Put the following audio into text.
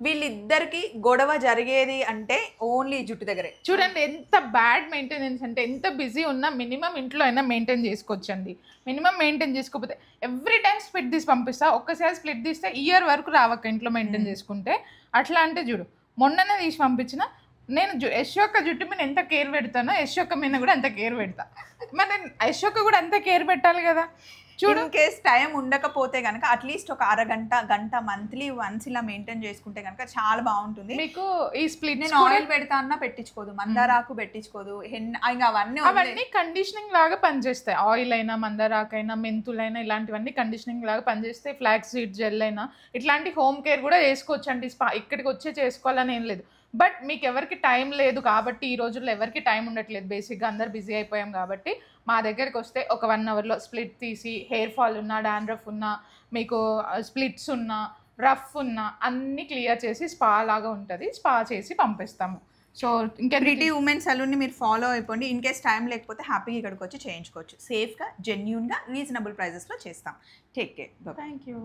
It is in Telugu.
వీళ్ళిద్దరికి గొడవ జరిగేది అంటే ఓన్లీ జుట్టు దగ్గరే. చూడండి ఎంత బ్యాడ్ మెయింటెనెన్స్ అంటే, ఎంత బిజీ ఉన్నా మినిమం ఇంట్లో అయినా మెయింటైన్ చేసుకోవచ్చండి. మినిమం మెయింటైన్ చేసుకోకపోతే ఎవ్రీ టైం స్ప్లిట్ తీసి పంపిస్తా, ఒక్కసారి స్ప్లిట్ తీస్తే ఇయర్ వరకు రావక్క ఇంట్లో మెయింటైన్ చేసుకుంటే. అట్లా అంటే చూడు, మొన్ననే తీసి పంపించిన నేను యశ్ యొక్క జుట్టు మీద ఎంత కేర్ పెడతానో యశ్ యొక్క మీద కూడా అంత కేర్ పెడతా. మరి యశ్ యొక్క కూడా అంత కేర్ పెట్టాలి కదా. చూడు, కేస్ టైం ఉండకపోతే కనుక అట్లీస్ట్ ఒక అరగంట గంట మంత్లీ వన్స్ ఇలా మెయింటైన్ చేసుకుంటే కనుక చాలా బాగుంటుంది. మీకు ఈ స్ప్లిట్ నేను ఆయిల్ పెడతా అన్నా పెట్టించుకోదు, మందారాకు పెట్టించుకోదు, ఇంకా అవన్నీ కండిషనింగ్ లాగా పనిచేస్తాయి. ఆయిల్ అయినా మందారాకు అయినా మెంతులైనా ఇలాంటివన్నీ కండిషనింగ్ లాగా పనిచేస్తాయి. ఫ్లాక్స్ సీడ్ జెల్ అయినా ఇట్లాంటి హోమ్ కేర్ కూడా చేసుకోవచ్చు అండి. ఇక్కడికి వచ్చే చేసుకోవాలని ఏం లేదు. బట్ మీకు ఎవరికి టైం లేదు కాబట్టి, ఈ రోజుల్లో ఎవరికి టైం ఉండట్లేదు, బేసిక్గా అందరు బిజీ అయిపోయాం కాబట్టి మా దగ్గరికి వస్తే ఒక 1 అవర్లో స్ప్లిట్ తీసి, హెయిర్ ఫాల్ ఉన్నా, డాండ్రఫ్ ఉన్నా, మీకు స్ప్లిట్స్ ఉన్నా, రఫ్ ఉన్నా అన్నీ క్లియర్ చేసి స్పా లాగా ఉంటుంది, స్పా చేసి పంపిస్తాము. సో ఇంకా ప్రిటీ ఉమెన్ సలూన్ని మీరు ఫాలో అయిపోండి. ఇన్ కేస్ టైం లేకపోతే హ్యాపీగా ఇక్కడికి వచ్చి చేయించుకోవచ్చు. సేఫ్గా, జెన్యూన్గా, రీజనబుల్ ప్రైజెస్లో చేస్తాం. Take care. Thank you.